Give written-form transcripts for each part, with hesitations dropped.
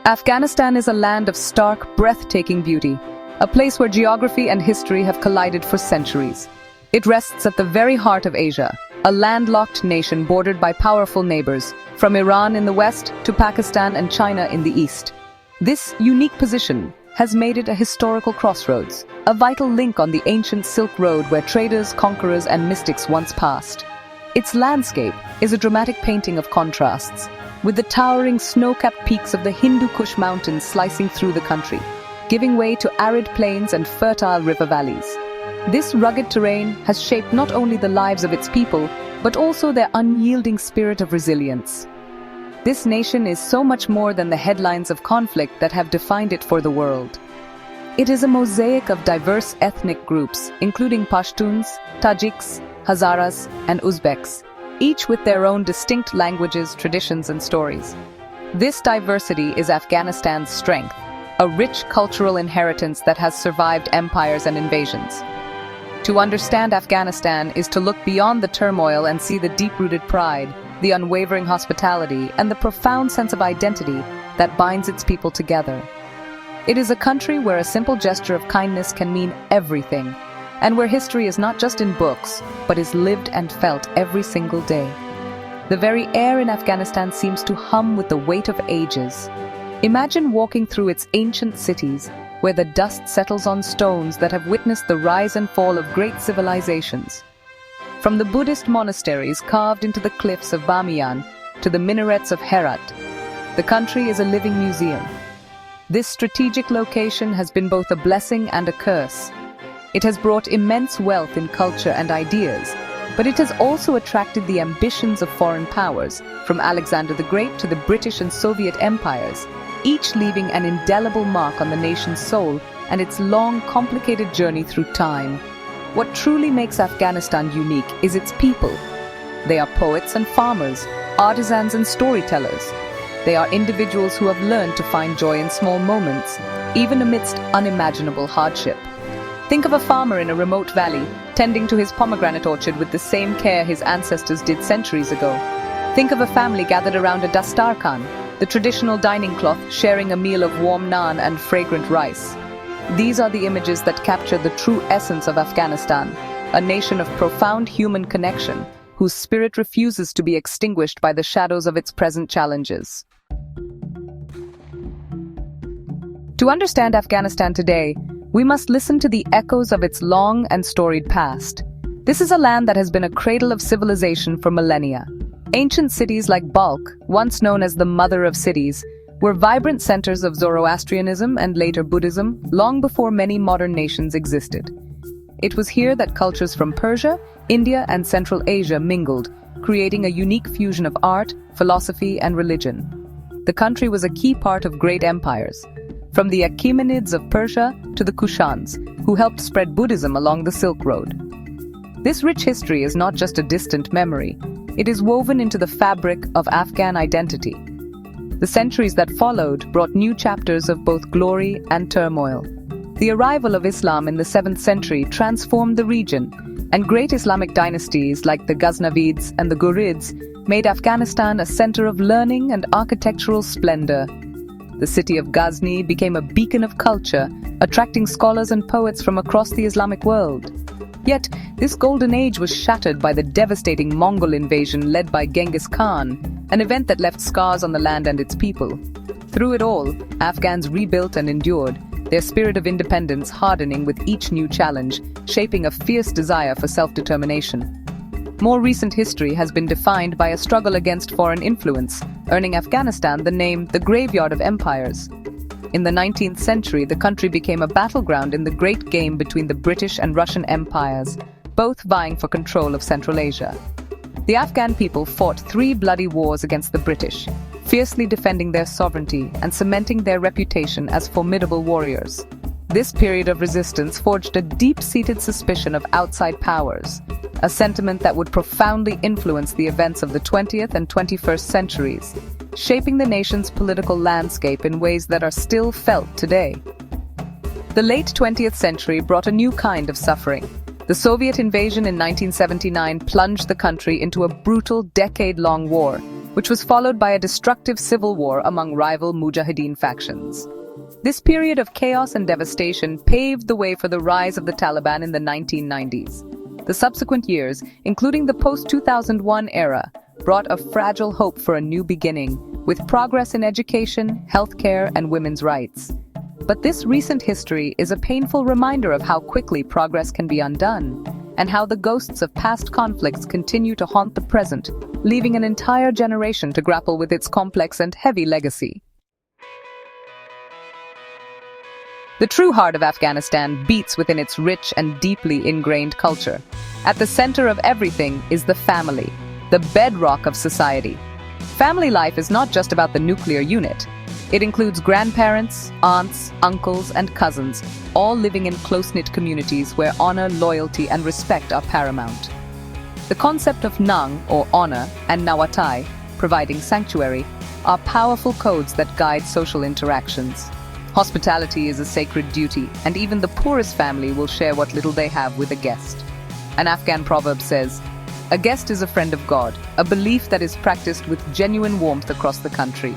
Afghanistan is a land of stark, breathtaking beauty, a place where geography and history have collided for centuries. It rests at the very heart of Asia, a landlocked nation bordered by powerful neighbors, from Iran in the west to Pakistan and China in the east. This unique position has made it a historical crossroads, a vital link on the ancient Silk Road where traders, conquerors, and mystics once passed. Its landscape is a dramatic painting of contrasts, with the towering snow-capped peaks of the Hindu Kush Mountains slicing through the country, giving way to arid plains and fertile river valleys. This rugged terrain has shaped not only the lives of its people, but also their unyielding spirit of resilience. This nation is so much more than the headlines of conflict that have defined it for the world. It is a mosaic of diverse ethnic groups, including Pashtuns, Tajiks, Hazaras, and Uzbeks, each with their own distinct languages, traditions, and stories. This diversity is Afghanistan's strength, a rich cultural inheritance that has survived empires and invasions. To understand Afghanistan is to look beyond the turmoil and see the deep-rooted pride, the unwavering hospitality, and the profound sense of identity that binds its people together. It is a country where a simple gesture of kindness can mean everything, and where history is not just in books, but is lived and felt every single day. The very air in Afghanistan seems to hum with the weight of ages. Imagine walking through its ancient cities, where the dust settles on stones that have witnessed the rise and fall of great civilizations. From the Buddhist monasteries carved into the cliffs of Bamiyan to the minarets of Herat, the country is a living museum. This strategic location has been both a blessing and a curse. It has brought immense wealth in culture and ideas, but it has also attracted the ambitions of foreign powers, from Alexander the Great to the British and Soviet empires, each leaving an indelible mark on the nation's soul and its long, complicated journey through time. What truly makes Afghanistan unique is its people. They are poets and farmers, artisans and storytellers. They are individuals who have learned to find joy in small moments, even amidst unimaginable hardship. Think of a farmer in a remote valley, tending to his pomegranate orchard with the same care his ancestors did centuries ago. Think of a family gathered around a dastarkhan, the traditional dining cloth, sharing a meal of warm naan and fragrant rice. These are the images that capture the true essence of Afghanistan, a nation of profound human connection, whose spirit refuses to be extinguished by the shadows of its present challenges. To understand Afghanistan today, we must listen to the echoes of its long and storied past. This is a land that has been a cradle of civilization for millennia. Ancient cities like Balkh, once known as the Mother of Cities, were vibrant centers of Zoroastrianism and later Buddhism, long before many modern nations existed. It was here that cultures from Persia, India, and Central Asia mingled, creating a unique fusion of art, philosophy, and religion. The country was a key part of great empires, from the Achaemenids of Persia to the Kushans, who helped spread Buddhism along the Silk Road. This rich history is not just a distant memory, it is woven into the fabric of Afghan identity. The centuries that followed brought new chapters of both glory and turmoil. The arrival of Islam in the 7th century transformed the region, and great Islamic dynasties like the Ghaznavids and the Ghurids made Afghanistan a center of learning and architectural splendor. The city of Ghazni became a beacon of culture, attracting scholars and poets from across the Islamic world. Yet, this golden age was shattered by the devastating Mongol invasion led by Genghis Khan, an event that left scars on the land and its people. Through it all, Afghans rebuilt and endured, their spirit of independence hardening with each new challenge, shaping a fierce desire for self-determination. More recent history has been defined by a struggle against foreign influence, earning Afghanistan the name the Graveyard of Empires. In the 19th century, the country became a battleground in the great game between the British and Russian empires, both vying for control of Central Asia. The Afghan people fought 3 bloody wars against the British, fiercely defending their sovereignty and cementing their reputation as formidable warriors. This period of resistance forged a deep-seated suspicion of outside powers, a sentiment that would profoundly influence the events of the 20th and 21st centuries, shaping the nation's political landscape in ways that are still felt today. The late 20th century brought a new kind of suffering. The Soviet invasion in 1979 plunged the country into a brutal decade-long war, which was followed by a destructive civil war among rival Mujahideen factions. This period of chaos and devastation paved the way for the rise of the Taliban in the 1990s. The subsequent years, including the post-2001 era, brought a fragile hope for a new beginning, with progress in education, healthcare, and women's rights. But this recent history is a painful reminder of how quickly progress can be undone, and how the ghosts of past conflicts continue to haunt the present, leaving an entire generation to grapple with its complex and heavy legacy. The true heart of Afghanistan beats within its rich and deeply ingrained culture. At the center of everything is the family, the bedrock of society. Family life is not just about the nuclear unit. It includes grandparents, aunts, uncles, and cousins, all living in close-knit communities where honor, loyalty, and respect are paramount. The concept of Nang, or honor, and Nawatai, providing sanctuary, are powerful codes that guide social interactions. Hospitality is a sacred duty, and even the poorest family will share what little they have with a guest. An Afghan proverb says, "A guest is a friend of God," a belief that is practiced with genuine warmth across the country.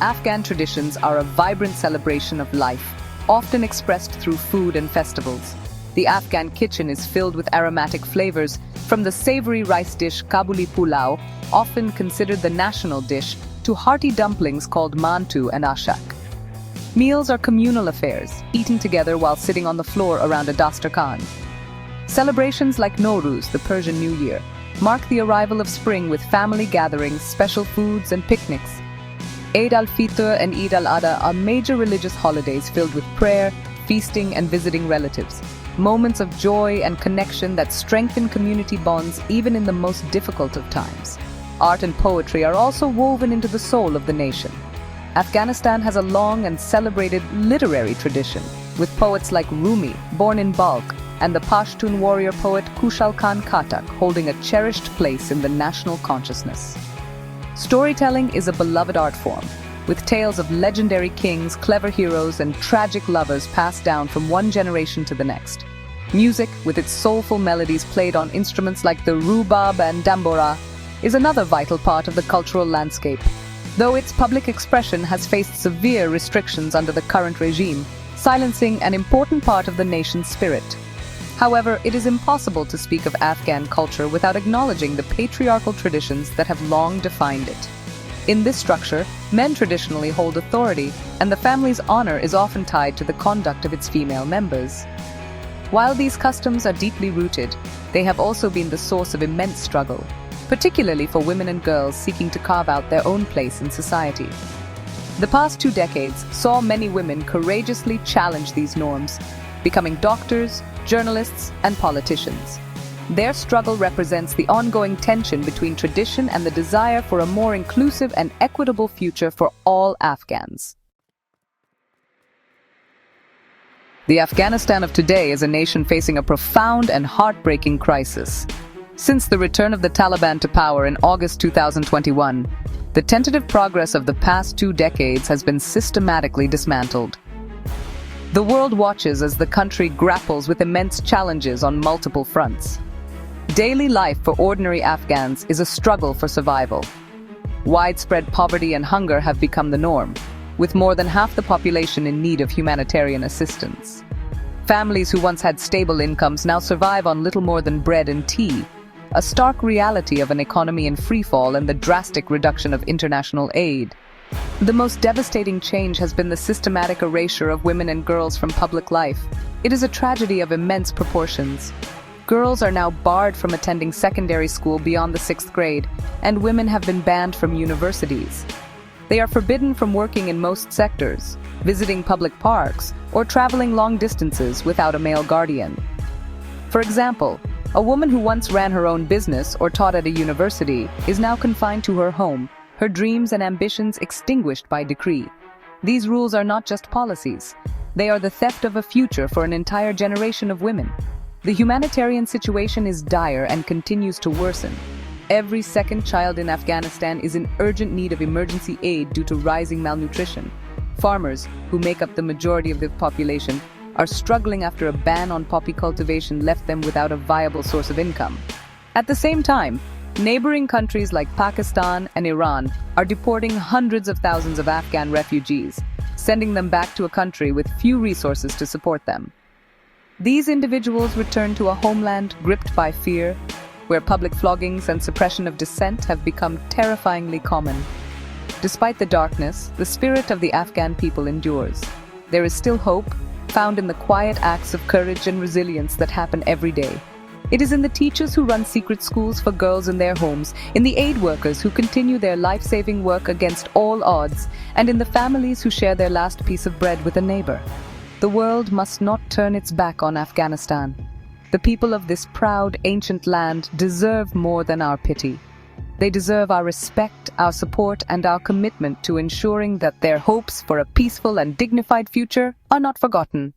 Afghan traditions are a vibrant celebration of life, often expressed through food and festivals. The Afghan kitchen is filled with aromatic flavors, from the savory rice dish Kabuli pulao, often considered the national dish, to hearty dumplings called mantu and ashak. Meals are communal affairs, eaten together while sitting on the floor around a dastarkhan. Celebrations like Nowruz, the Persian New Year, mark the arrival of spring with family gatherings, special foods, and picnics. Eid al-Fitr and Eid al-Adha are major religious holidays filled with prayer, feasting, and visiting relatives. Moments of joy and connection that strengthen community bonds even in the most difficult of times. Art and poetry are also woven into the soul of the nation. Afghanistan has a long and celebrated literary tradition, with poets like Rumi, born in Balkh, and the Pashtun warrior poet Kushal Khan Khatak holding a cherished place in the national consciousness. Storytelling is a beloved art form, with tales of legendary kings, clever heroes, and tragic lovers passed down from one generation to the next. Music, with its soulful melodies played on instruments like the rubab and dambora, is another vital part of the cultural landscape. Though its public expression has faced severe restrictions under the current regime, silencing an important part of the nation's spirit. However, it is impossible to speak of Afghan culture without acknowledging the patriarchal traditions that have long defined it. In this structure, men traditionally hold authority, and the family's honor is often tied to the conduct of its female members. While these customs are deeply rooted, they have also been the source of immense struggle, particularly for women and girls seeking to carve out their own place in society. The past 2 decades saw many women courageously challenge these norms, becoming doctors, journalists, and politicians. Their struggle represents the ongoing tension between tradition and the desire for a more inclusive and equitable future for all Afghans. The Afghanistan of today is a nation facing a profound and heartbreaking crisis. Since the return of the Taliban to power in August 2021, the tentative progress of the past 2 decades has been systematically dismantled. The world watches as the country grapples with immense challenges on multiple fronts. Daily life for ordinary Afghans is a struggle for survival. Widespread poverty and hunger have become the norm, with more than half the population in need of humanitarian assistance. Families who once had stable incomes now survive on little more than bread and tea, a stark reality of an economy in freefall and the drastic reduction of international aid. The most devastating change has been the systematic erasure of women and girls from public life. It is a tragedy of immense proportions. Girls are now barred from attending secondary school beyond the 6th grade, and women have been banned from universities. They are forbidden from working in most sectors, visiting public parks, or traveling long distances without a male guardian. For example, a woman who once ran her own business or taught at a university is now confined to her home, her dreams and ambitions extinguished by decree. These rules are not just policies. They are the theft of a future for an entire generation of women. The humanitarian situation is dire and continues to worsen. Every second child in Afghanistan is in urgent need of emergency aid due to rising malnutrition. Farmers, who make up the majority of the population, are struggling after a ban on poppy cultivation left them without a viable source of income. At the same time, Neighboring countries like Pakistan and Iran are deporting hundreds of thousands of Afghan refugees, sending them back to a country with few resources to support them. These individuals return to a homeland gripped by fear, where public floggings and suppression of dissent have become terrifyingly common. Despite the darkness, the spirit of the Afghan people endures. There is still hope, found in the quiet acts of courage and resilience that happen every day. It is in the teachers who run secret schools for girls in their homes, in the aid workers who continue their life-saving work against all odds, and in the families who share their last piece of bread with a neighbor. The world must not turn its back on Afghanistan. The people of this proud, ancient land deserve more than our pity. They deserve our respect, our support, and our commitment to ensuring that their hopes for a peaceful and dignified future are not forgotten.